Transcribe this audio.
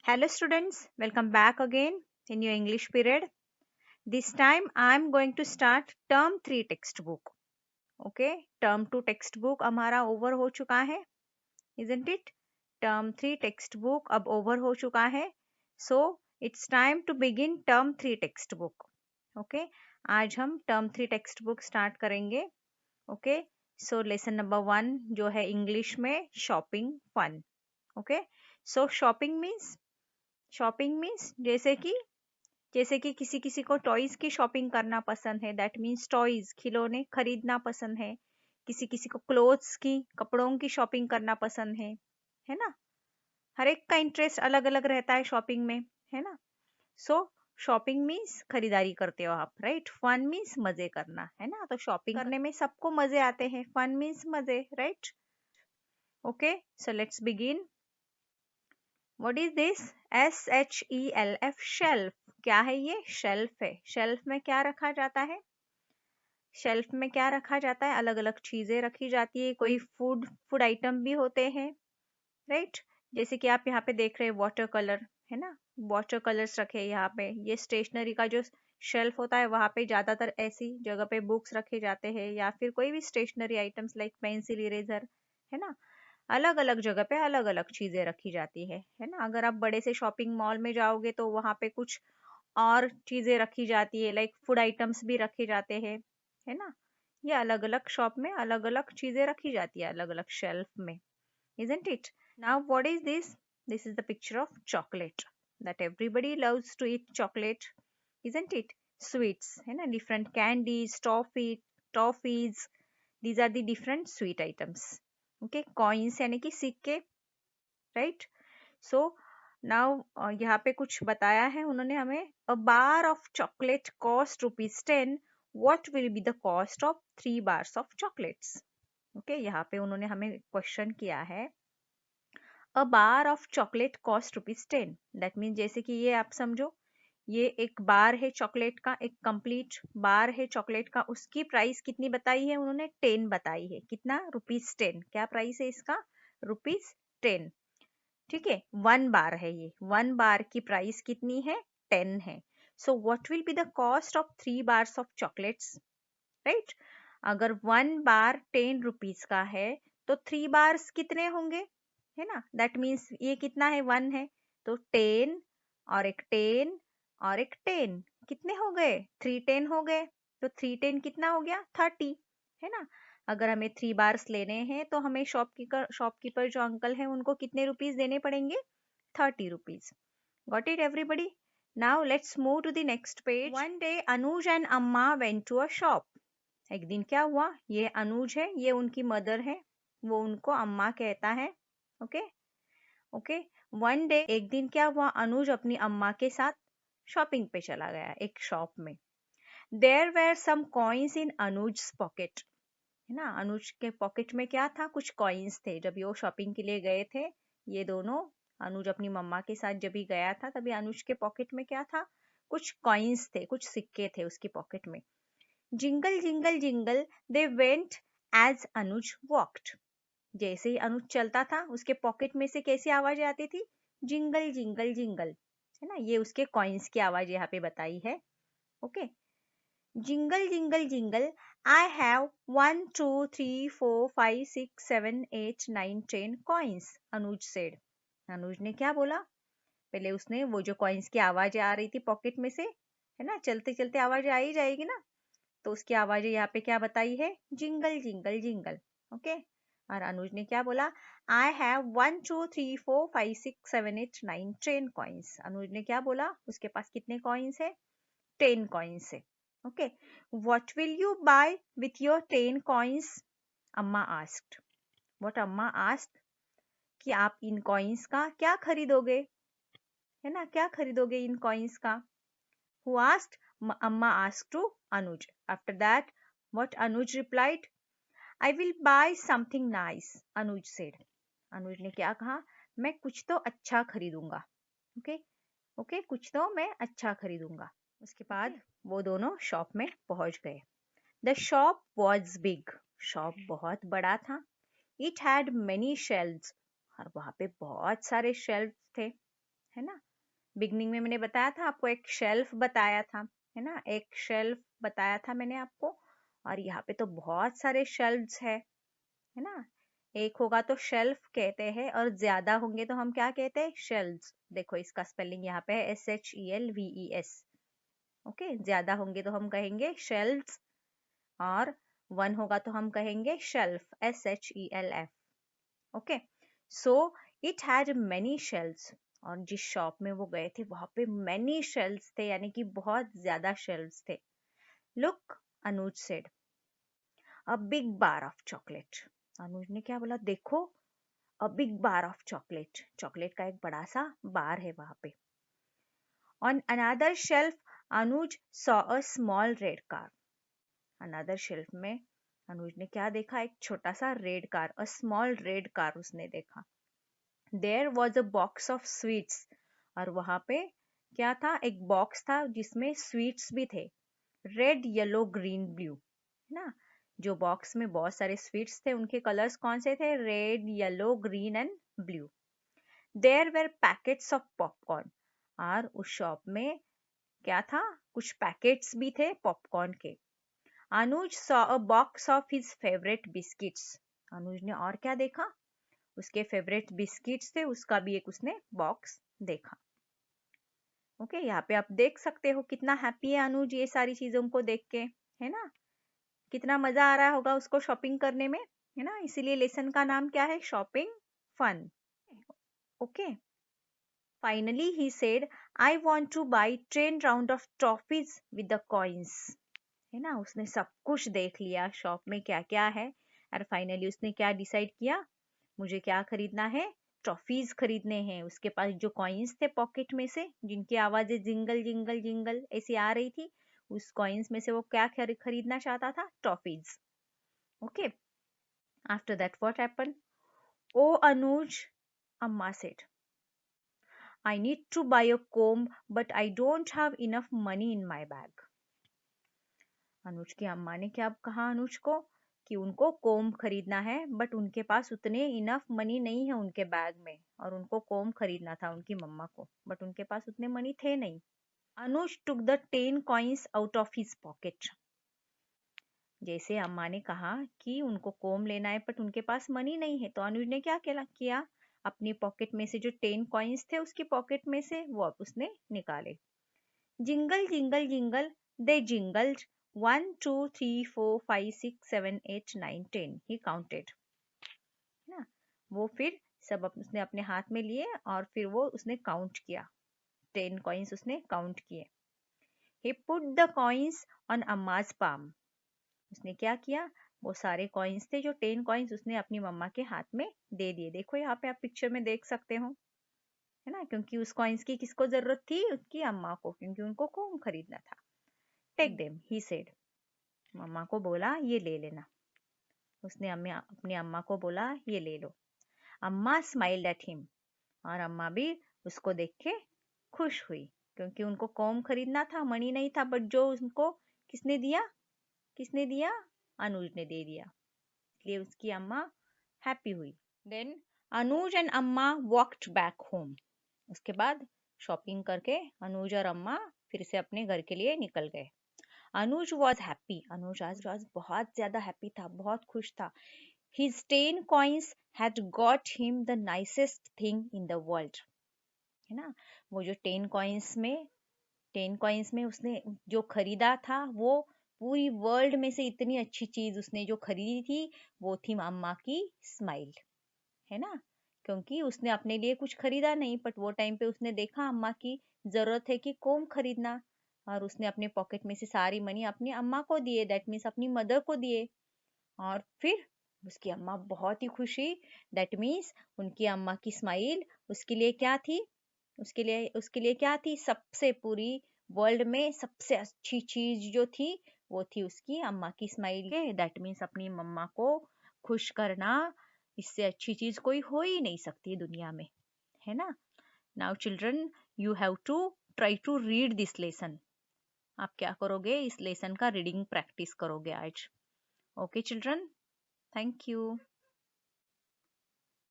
Hello students, welcome back again in your English period. This time I am going to start term 3 textbook. Okay, term 2 textbook हमारा over हो चुका है, isn't it? Term 3 textbook अब over हो चुका है. So it's time to begin term 3 textbook. Okay, आज हम term 3 textbook start करेंगे. Okay, so lesson number 1 जो है English में shopping fun. Okay, so shopping means जैसे कि किसी किसी को टॉयज की शॉपिंग करना पसंद है, दैट मीन्स टॉयज खिलौने खरीदना पसंद है. किसी किसी को क्लोथ्स की कपड़ों की शॉपिंग करना पसंद है ना. हर एक का इंटरेस्ट अलग अलग रहता है शॉपिंग में, है ना. सो शॉपिंग मीन्स खरीदारी करते हो आप, राइट. फन मीन्स मजे करना, है ना. तो शॉपिंग करने में सबको मजे आते हैं. फन मीन्स मजे, right. Okay, so let's begin. What is this? SHELF, shelf. क्या है ये? शेल्फ है. शेल्फ में क्या रखा जाता है? शेल्फ में क्या रखा जाता है? अलग अलग चीजें रखी जाती है. कोई फूड आइटम भी होते हैं, राइट. जैसे कि आप यहाँ पे देख रहे हैं वाटर कलर, है ना. वाटर कलर्स रखे हैं यहाँ पे. ये स्टेशनरी का जो शेल्फ होता है वहां पे ज्यादातर ऐसी जगह पे बुक्स रखे जाते हैं या फिर कोई भी stationery items like pencil, eraser, है ना. अलग अलग जगह पे अलग अलग चीजें रखी जाती है ना. अगर आप बड़े से शॉपिंग मॉल में जाओगे तो वहां पे कुछ और चीजें रखी जाती है, लाइक फूड आइटम्स भी रखे जाते हैं, है ना. ये अलग अलग शॉप में अलग अलग चीजें रखी जाती है अलग अलग शेल्फ में, isn't it? Now what is this? This is the picture of chocolate, that everybody loves to eat chocolate, isn't it? Sweets, है ना. Different candies, toffees, these are the different sweet items. Okay, coins यानी कि सिक्के, right? So now यहाँ पे कुछ बताया है उन्होंने हमें. A bar of chocolate cost ₹10. What will be the cost of 3 bars of chocolates? Okay, यहाँ पे उन्होंने हमें क्वेश्चन किया है. A bar of chocolate cost ₹10. That means जैसे कि ये आप समझो, ये एक बार है चॉकलेट का, एक कंप्लीट बार है चॉकलेट का. उसकी प्राइस कितनी बताई है उन्होंने? 10 बताई है. कितना? ₹10. क्या प्राइस है इसका? ₹10. ठीक है, 1 बार है ये. 1 बार की प्राइस कितनी है? 10 है. So what will be the cost of 3 bars of chocolates, right. अगर 1 बार 10 रुपीज का है तो 3 बार्स कितने होंगे, है ना. दैट मीन्स ये कितना है? 1 है. तो 10 और एक 10 और एक 10 कितने हो गए? 310 हो गए. तो 310 कितना हो गया? 30, है ना. अगर हमें 3 बार्स लेने हैं तो हमें शॉपकीपर जो अंकल हैं उनको कितने रुपीस देने पड़ेंगे? 30 rupees. Got it everybody? Now let's move to the next page. One day Anuj and Amma went to a shop. एक दिन क्या हुआ? ये अनुज है, ये उनकी मदर है, वो उनको अम्मा कहता है. Okay okay. वन डे, एक दिन क्या हुआ? अनुज अपनी अम्मा के साथ शॉपिंग पे चला गया एक शॉप में. There were some coins in Anuj pocket, है ना. अनुज के पॉकेट में क्या था? कुछ कॉइन्स थे. जब ये वो शॉपिंग के लिए गए थे ये दोनों, अनुज अपनी मम्मा के साथ जब ही गया था तभी अनुज के पॉकेट में क्या था? कुछ कॉइन्स थे, कुछ सिक्के थे उसकी पॉकेट में. Jingle jingle jingle they went as Anuj walked. जैसे ही अनुज चलता था उसके पॉकेट में से कैसी आवाजें आती थी? जिंगल जिंगल जिंगल, है ना. ये उसके कॉइन्स की आवाज यहाँ पे बताई है. Okay. Jingle jingle jingle I have 1 2 3 4 5 6 7 8 9 10 coins, Anuj said. अनुज ने क्या बोला? पहले उसने वो जो कॉइन्स की आवाज आ रही थी पॉकेट में से, है ना, चलते चलते आवाज आ ही जाएगी ना, तो उसकी आवाजें यहाँ पे क्या बताई है? Jingle jingle jingle. ओके. और अनुज ने क्या बोला? I have 1 2 3 4 5 6 7 8 9 10 coins. अनुज ने क्या बोला? उसके पास कितने कॉइन्स है? 10 कॉइन्स है. Okay. What will you buy with your 10 coins? Amma asked. What Amma asked? कि आप इन कॉइन्स का क्या खरीदोगे, है ना. क्या खरीदोगे इन कॉइन्स का? Who asked? Amma asked to Anuj. After that, what Anuj replied? I will buy something nice, Anuj said. Anuj ने क्या कहा? मैं कुछ तो अच्छा खरीदूंगा. ओके ओके, कुछ तो मैं अच्छा खरीदूंगा. उसके बाद वो दोनों शॉप में पहुंच गए. The shop was big. Shop बहुत बड़ा था. It had many shelves. और वहां पे बहुत सारे शेल्व्स थे. है ना। बिगनिंग में मैंने बताया था आपको, एक शेल्फ बताया था, है ना, एक शेल्फ बताया था मैंने आपको। और यहाँ पे तो बहुत सारे शेल्फ्स है ना। एक होगा तो शेल्फ कहते हैं, और ज्यादा होंगे तो हम क्या कहते हैं, शेल्व्स। देखो इसका स्पेलिंग यहाँ पे है SHELVES। ओके, ज्यादा होंगे तो हम कहेंगे शेल्व्स, और वन होगा तो हम कहेंगे shelf, SHELF। Okay, so it had many shelves. और जिस शॉप में वो गए थे वहां पे मेनी शेल्व्स थे, यानी कि बहुत ज्यादा शेल्व्स थे। Look, Anuj said, a big bar of chocolate. Anuj ने क्या बोला, देखो, a big bar of chocolate, chocolate का एक बड़ा सा बार है वहां पे। On another shelf Anuj saw a small red car. Another shelf में अनुज ने क्या देखा, एक छोटा सा red car, a small red car उसने देखा। There was a box of sweets. और वहां पे क्या था, एक बॉक्स था जिसमें स्वीट्स भी थे, रेड येलो ग्रीन ब्लू, है ना। जो बॉक्स में बहुत सारे स्वीट्स थे उनके कलर्स कौन से थे, red yellow green and blue. There were packets of popcorn. और उस शॉप में क्या था, कुछ पैकेट्स भी थे पॉपकॉर्न के। Anuj saw a box of his favourite biscuits. Anuj ने और क्या देखा, उसके फेवरेट बिस्किट्स थे, उसका भी एक उसने बॉक्स देखा। ओके, यहाँ पे आप देख सकते हो कितना हैप्पी है अनुज ये सारी चीजों को देख के, है ना। कितना मजा आ रहा होगा उसको शॉपिंग करने में, है ना। इसीलिए लेसन का नाम क्या है, shopping fun. Okay, finally he said, I want to buy 10 round of toffees with the coins. है ना, उसने सब कुछ देख लिया शॉप में क्या क्या है, और फाइनली उसने क्या डिसाइड किया, मुझे क्या खरीदना है, टॉफीज खरीदने हैं। उसके पास जो कॉइन्स थे पॉकेट में से, जिनकी आवाजें जिंगल जिंगल जिंगल ऐसी आ रही थी, उस कॉइन्स में से वो क्या खरीदना चाहता था, toffees. Okay, after that what happened, oh Anuj, Amma said, I need to buy a comb, but I don't have enough money in my bag. अनुज की अम्मा ने क्या कहा अनुज को, कि उनको कोम्ब खरीदना है, बट उनके पास उतने इनफ मनी नहीं है उनके बैग में। और उनको कोम्ब खरीदना था उनकी मम्मा को, बट उनके पास उतने मनी थे नहीं। Anuj took the 10 coins out of his pocket. जैसे अम्मा ने कहा कि उनको कोम्ब लेना है बट उनके पास मनी नहीं है, तो अनुज ने क्या किया, अपनी पॉकेट में से जो 10 कॉइन्स थे उसकी पॉकेट में से वो अब उसने निकाले। Jingle jingle jingle they जिंगल्ड 1 2 3 4 5 6 7 8 9 10, he counted ना। वो फिर सब उसने अपने हाथ में लिए और फिर वो उसने काउंट किया, 10 कॉइन्स उसने काउंट किए। He put the coins on Amma's palm. उसने क्या किया, वो सारे कॉइन्स थे जो 10 कॉइन्स उसने अपनी मम्मा के हाथ में दे दिए। देखो यहाँ पे आप पिक्चर में देख सकते हो, है ना, क्योंकि उस कॉइन्स की किसको जरूरत थी, उसकी अम्मा को, क्योंकि उनको कोम खरीदना था। टेक देम, ही सेड, मम्मा को बोला ये ले लेना। उसने अपनी अम्मा को बोला ये ले लो। अम्मा स्माइल्ड एट हिम, और अम्मा भी उसको देख के खुश हुई, क्योंकि उनको कोम खरीदना था, मनी नहीं था, बट जो उनको किसने दिया, अनुज ने दे दिया, इसलिए उसकी अम्मा हैप्पी हुई। देन अनुज एंड अम्मा वॉक्ड बैक होम। उसके बाद शॉपिंग करके अनुज और अम्मा फिर से अपने घर के लिए निकल गए। अनुज वॉज हैप्पी, अनुज आज बहुत ज्यादा हैप्पी था, बहुत खुश था। His 10 coins had got him the nicest thing in the world, है ना। वो जो 10 कॉइन्स में उसने जो खरीदा था, वो पूरी वर्ल्ड में से इतनी अच्छी चीज उसने जो खरीदी थी, वो थी अम्मा की स्माइल, है ना। क्योंकि उसने अपने लिए कुछ खरीदा नहीं, बट वो टाइम पे उसने देखा अम्मा की जरूरत है कि कोम खरीदना, और उसने अपने पॉकेट में से सारी मनी अपनी अम्मा को दिए, दैट मीन्स अपनी मदर को दिए। और फिर उसकी अम्मा बहुत ही खुशी, दैट मीन्स उनकी अम्मा की स्माइल उसके लिए क्या थी, उसके लिए क्या थी, सबसे पूरी वर्ल्ड में सबसे अच्छी चीज जो थी वो थी उसकी अम्मा की स्माइल। दैट मीन्स अपनी मम्मा को खुश करना, इससे अच्छी चीज कोई हो ही नहीं सकती दुनिया में, है ना। Now children, you have to try to read this lesson. आप क्या करोगे, इस लेसन का रीडिंग प्रैक्टिस करोगे आज। Okay children, thank you.